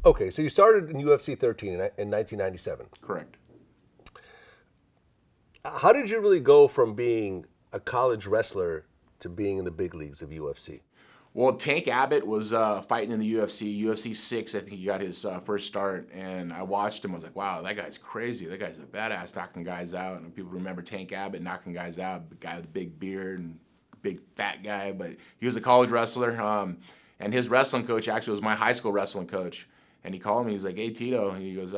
Okay, so you started in UFC 13 in 1997. Correct. How did you really go from being a college wrestler to being in the big leagues of UFC? Well, Tank Abbott was fighting in the UFC 6. I think he got his first start, and I watched him. I was like, wow, that guy's crazy. That guy's a badass, knocking guys out. And people remember Tank Abbott knocking guys out, the guy with the big beard and big fat guy. But he was a college wrestler, and his wrestling coach actually was my high school wrestling coach. And he called me. He's like, hey, Tito. And he goes,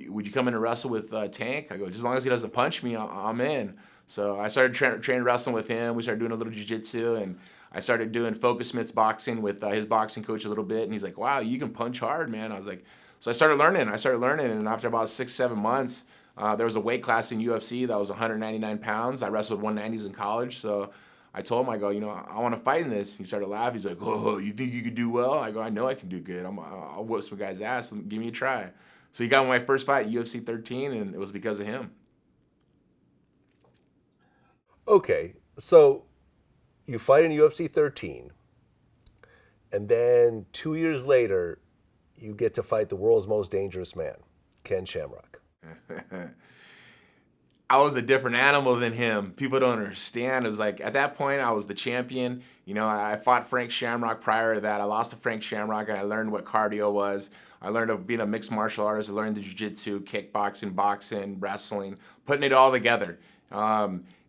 would you come in and wrestle with Tank? I go, just as long as he doesn't punch me, I'm in. So I started training wrestling with him. We started doing a little jiu-jitsu, and I started doing focus mitts boxing with his boxing coach a little bit. And he's like, wow, you can punch hard, man. I was like, so I started learning. And after about 6-7 months, there was a weight class in UFC that was 199 pounds. I wrestled 190s in college. So I told him, I go, I want to fight in this. He started laughing. He's like, oh, you think you could do well? I go, I know I can do good. I'll whoop some guy's ass. Give me a try. So he got my first fight, UFC 13, and it was because of him. Okay, so you fight in UFC 13, and then 2 years later, you get to fight the world's most dangerous man, Ken Shamrock. I was a different animal than him. People don't understand. It was like, at that point, I was the champion. I fought Frank Shamrock prior to that. I lost to Frank Shamrock, and I learned what cardio was. I learned of being a mixed martial artist. I learned the jiu-jitsu, kickboxing, boxing, wrestling, putting it all together.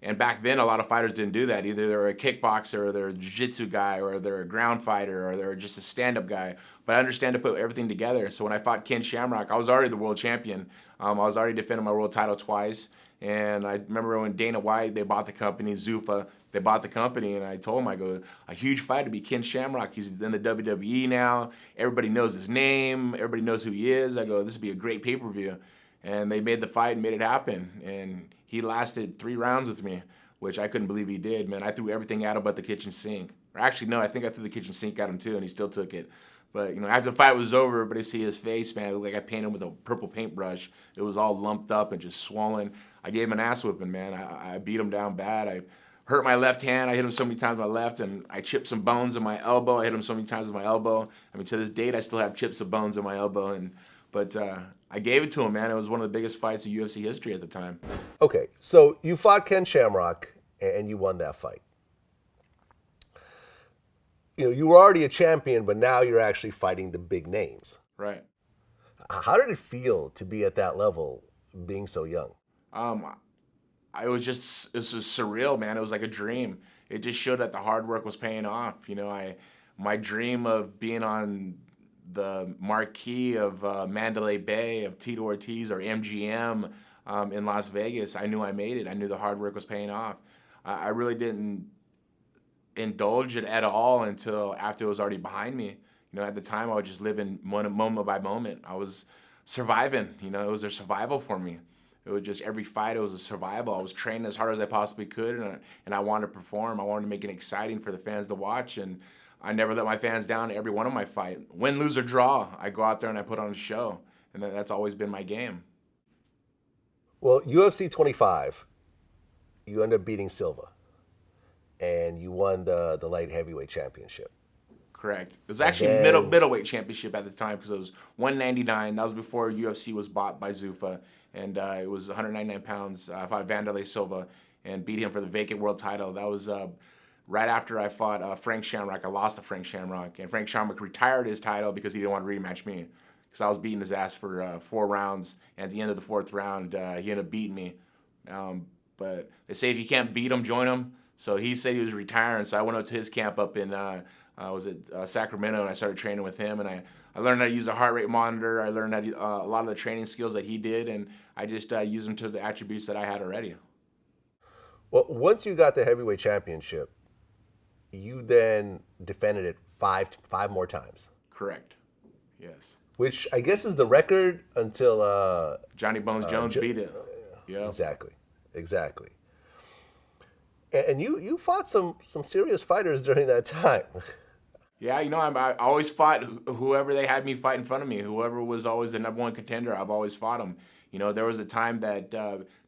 And back then, a lot of fighters didn't do that. Either they're a kickboxer, or they're a jiu-jitsu guy, or they're a ground fighter, or they're just a stand-up guy. But I understand to put everything together. So when I fought Ken Shamrock, I was already the world champion. I was already defending my world title twice. And I remember when Dana White, they bought the company, Zuffa, they bought the company, and I told him, I go, a huge fight to be Ken Shamrock. He's in the WWE now. Everybody knows his name. Everybody knows who he is. I go, this would be a great pay-per-view. And they made the fight and made it happen. And he lasted 3 rounds with me, which I couldn't believe he did, man. I threw everything at him but the kitchen sink. Or actually, no, I think I threw the kitchen sink at him too, and he still took it. But, after the fight was over, everybody see his face, man. It looked like I painted him with a purple paintbrush. It was all lumped up and just swollen. I gave him an ass whipping, man. I beat him down bad. I hurt my left hand. I hit him so many times with my left, and I chipped some bones in my elbow. I hit him so many times with my elbow. I mean, to this date, I still have chips of bones in my elbow. But I gave it to him, man. It was one of the biggest fights in UFC history at the time. Okay, so you fought Ken Shamrock, and you won that fight. You were already a champion, but now you're actually fighting the big names. Right. How did it feel to be at that level, being so young? It was surreal, man. It was like a dream. It just showed that the hard work was paying off. My dream of being on the marquee of Mandalay Bay, of Tito Ortiz or MGM in Las Vegas, I knew I made it. I knew the hard work was paying off. I really didn't indulge it at all until after it was already behind me. At the time, I was just living moment by moment. I was surviving. It was a survival for me. It was just every fight, it was a survival. I was training as hard as I possibly could, and I wanted to perform. I wanted to make it exciting for the fans to watch, and I never let my fans down every one of my fights. Win, lose, or draw, I go out there and I put on a show, and that's always been my game. Well, UFC 25, you end up beating Silva, and you won the light heavyweight championship. Correct. It was actually middleweight championship at the time because it was 199. That was before UFC was bought by Zuffa, and it was 199 pounds. I fought Wanderlei Silva and beat him for the vacant world title. That was right after I fought Frank Shamrock. I lost to Frank Shamrock, and Frank Shamrock retired his title because he didn't want to rematch me because I was beating his ass for 4 rounds, and at the end of the 4th round, he ended up beating me. But they say if you can't beat him, join him. So he said he was retiring, so I went up to his camp up in Sacramento, and I started training with him, and I learned how to use a heart rate monitor. I learned how to, a lot of the training skills that he did, and I just used them to the attributes that I had already. Well, once you got the heavyweight championship, you then defended it five more times. Correct. Yes. Which I guess is the record until Johnny Bones Jones beat it. Yeah. Exactly. And you fought some serious fighters during that time. Yeah, I always fought whoever they had me fight in front of me. Whoever was always the #1 contender, I've always fought him. There was a time that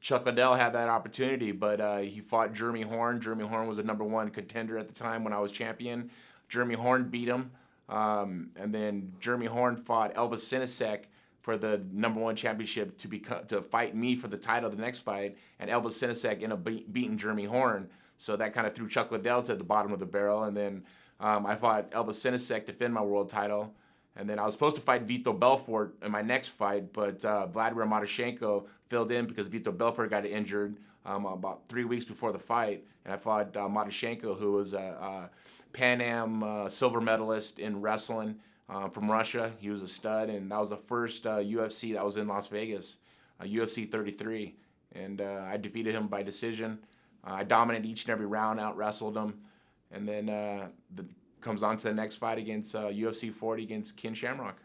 Chuck Liddell had that opportunity, but he fought Jeremy Horn. Jeremy Horn was the #1 contender at the time when I was champion. Jeremy Horn beat him. And then Jeremy Horn fought Elvis Sinisek for the #1 championship to fight me for the title the next fight, and Elvis Sinisek ended up beating Jeremy Horn. So that kind of threw Chuck Liddell to the bottom of the barrel. And then I fought Elvis Sinisek to defend my world title. And then I was supposed to fight Vito Belfort in my next fight, but Vladimir Matyashenko filled in because Vito Belfort got injured about 3 weeks before the fight. And I fought Matyashenko, who was a Pan Am silver medalist in wrestling from Russia. He was a stud, and that was the first UFC that was in Las Vegas, UFC 33. And I defeated him by decision. I dominated each and every round, out-wrestled him. And then comes on to the next fight against UFC 40 against Ken Shamrock.